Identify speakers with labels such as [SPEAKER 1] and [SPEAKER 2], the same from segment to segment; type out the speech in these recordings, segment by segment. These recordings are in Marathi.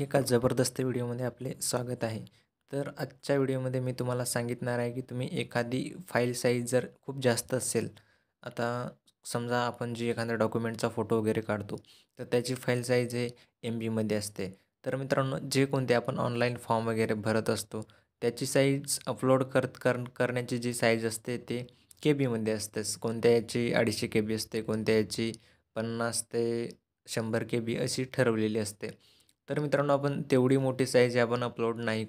[SPEAKER 1] एका जबरदस्त व्हिडिओमध्ये आपले स्वागत आहे. तर आजच्या व्हिडिओमध्ये मी तुम्हाला सांगितणार आहे की तुम्ही एखादी फाईल साईज जर खूप जास्त असेल, आता समजा आपण जी एखाद्या डॉक्युमेंटचा फोटो वगैरे काढतो, तर त्याची फाईल साईज हे MBमध्ये असते. तर मित्रांनो, जे कोणते आपण ऑनलाईन फॉर्म वगैरे भरत असतो, त्याची साईज अपलोड करण्याची जी साईज असते ते KBमध्ये असते. कोणत्या याची 250 KB असते, कोणत्या याची 50 ते 100 KB अशी ठरवलेली असते. तर मित्रांनो, आपण तेवढी मोठी साईज आपण अपलोड नाही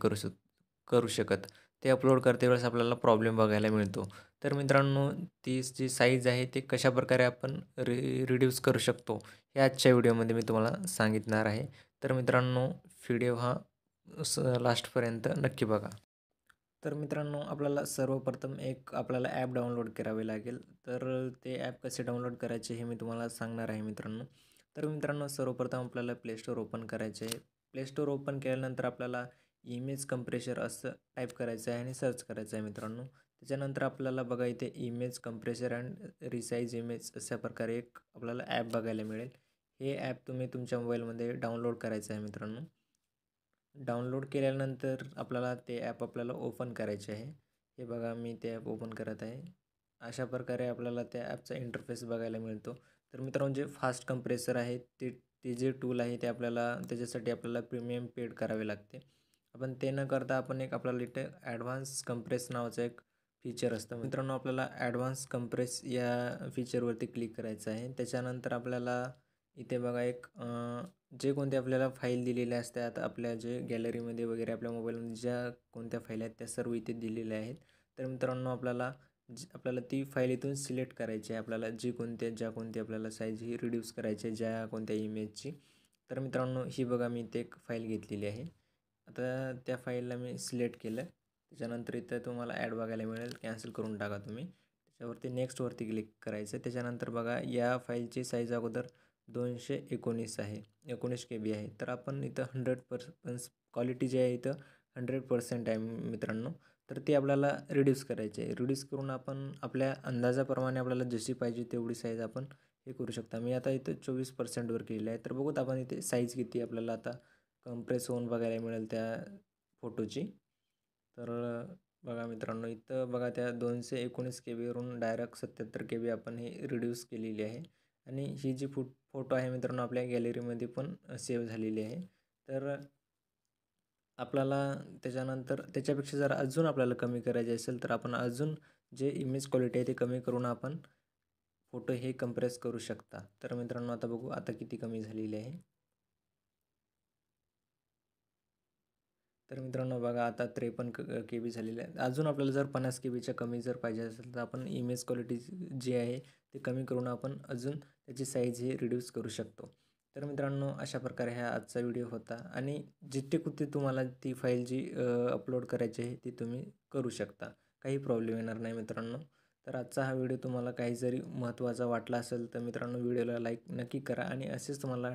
[SPEAKER 1] करू शकत. ते अपलोड करते वेळेस आपल्याला प्रॉब्लेम बघायला मिळतो. तर मित्रांनो, ती जी साईज आहे ते कशाप्रकारे आपण रिड्यूस करू शकतो, हे आजच्या व्हिडिओमध्ये मी तुम्हाला सांगितणार आहे. तर मित्रांनो, व्हिडिओ हा लास्टपर्यंत नक्की बघा. तर मित्रांनो, आपल्याला सर्वप्रथम एक आपल्याला ॲप डाउनलोड करावे लागेल. तर ते ॲप कसे डाउनलोड करायचे हे मी तुम्हाला सांगणार आहे मित्रांनो. तर मित्रांनो, सर्वप्रथम आपल्याला प्ले स्टोअर ओपन करायचे आहे. प्ले स्टोअर ओपन केल्यानंतर आपल्याला इमेज कंप्रेशर असं टाईप करायचं आहे आणि सर्च करायचं आहे मित्रांनो. त्याच्यानंतर आपल्याला बघा इथे image compressor and resize image अशा प्रकारे एक आपल्याला ॲप बघायला मिळेल. हे ॲप तुम्ही तुमच्या मोबाईलमध्ये डाउनलोड करायचं आहे मित्रांनो. डाउनलोड केल्यानंतर आपल्याला ते ॲप ओपन करायचे आहे. हे बघा, मी ते ॲप ओपन करत आहे. अशा प्रकारे आपल्याला त्या ॲपचा इंटरफेस बघायला मिळतो. तर मित्रांनो, जे फास्ट कंप्रेसर आहे ते जे टूल आहे ते त्याच्यासाठी आपल्याला प्रीमियम पेड करावे लागते. आपण ते न करता आपण आपल्याला इथे ॲडव्हान्स कंप्रेस नावाचं एक फीचर असतं. मित्रांनो, आपल्याला ॲडव्हान्स कंप्रेस या फीचरवरती क्लिक करायचं आहे. त्याच्यानंतर आपल्याला इथे बघा जे कोणते आपल्याला फाईल दिलेल्या असतात, आपल्या जे गॅलरीमध्ये वगैरे आपल्या मोबाईलमध्ये ज्या कोणत्या फाईल आहेत त्या सर्व इथे दिलेल्या आहेत. तर मित्रांनो, आपल्याला ती फाईल इथून सिलेक्ट करायची आहे. आपल्याला ज्या कोणती आपल्याला साईज ही रिड्यूस करायची आहे, ज्या कोणत्या इमेजची. तर मित्रांनो, ही बघा, मी इथे एक फाईल घेतलेली आहे. आता त्या फाईलला मी सिलेक्ट केलं. त्याच्यानंतर इथं तुम्हाला ॲड बघायला मिळेल, कॅन्सल करून टाका तुम्ही. त्याच्यावरती नेक्स्टवरती क्लिक करायचं. त्याच्यानंतर बघा, या फाईलची साईज अगोदर 219 आहे, 19 KB आहे. तर आपण इथं 100% क्वालिटी जी आहे इथं 100% आहे मित्रांनो. तर ती आपल्याला रिड्यूस करायची आहे. रिड्यूस करून आपण आपल्या अंदाजाप्रमाणे आपल्याला जशी पाहिजे तेवढी साईज आपण हे करू शकता. मी आता इथं 24%वर केलेलं आहे. तर बघूत आपण इथे साईज किती आपल्याला आता कंप्रेस होऊन बघायला मिळेल त्या फोटोची. तर बघा मित्रांनो, इथं बघा, त्या 219 KBवरून डायरेक्ट 77 KB आपण हे रिड्यूस केलेली आहे. आणि ही जी फोटो आहे मित्रांनो, आपल्या गॅलरीमध्ये पण सेव्ह झालेली आहे. तर आपल्याला त्याच्यानंतर त्याच्यापेक्षा जर अजून आपल्याला कमी करायचे असेल, तर आपण अजून जे इमेज क्वालिटी आहे ते कमी करून आपण फोटो हे कंप्रेस करू शकता. तर मित्रांनो, आता बघू आता किती कमी झालेली आहे. तर मित्रांनो, बघा, आता 53 KB झालेले आहे. अजून आपल्याला जर 50 KBच्या कमी जर पाहिजे असेल, तर आपण इमेज क्वालिटी जी आहे ते कमी करून आपण अजून त्याची साईज ही रिड्यूस करू शकतो. तर मित्रांनो, अशा प्रकारे हा आजचा व्हिडिओ होता. आणि जिथे कुठे तुम्हाला ती फाईल जी अपलोड करायची आहे ती तुम्ही करू शकता. काही प्रॉब्लेम येणार नाही मित्रांनो. तर आजचा हा व्हिडिओ तुम्हाला काही जरी महत्त्वाचा वाटला असेल, तर मित्रांनो, व्हिडिओला लाईक नक्की करा. आणि असेच तुम्हाला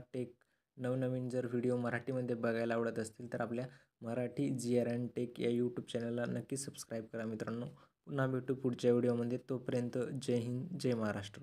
[SPEAKER 1] नवनवीन जर व्हिडिओ मराठीमध्ये बघायला आवडत असतील, तर आपल्या मराठी GRN टेक या यूट्यूब चॅनलला नक्की सबस्क्राईब करा मित्रांनो. पुन्हा भेटू पुढच्या व्हिडिओमध्ये. तोपर्यंत जय हिंद, जय महाराष्ट्र.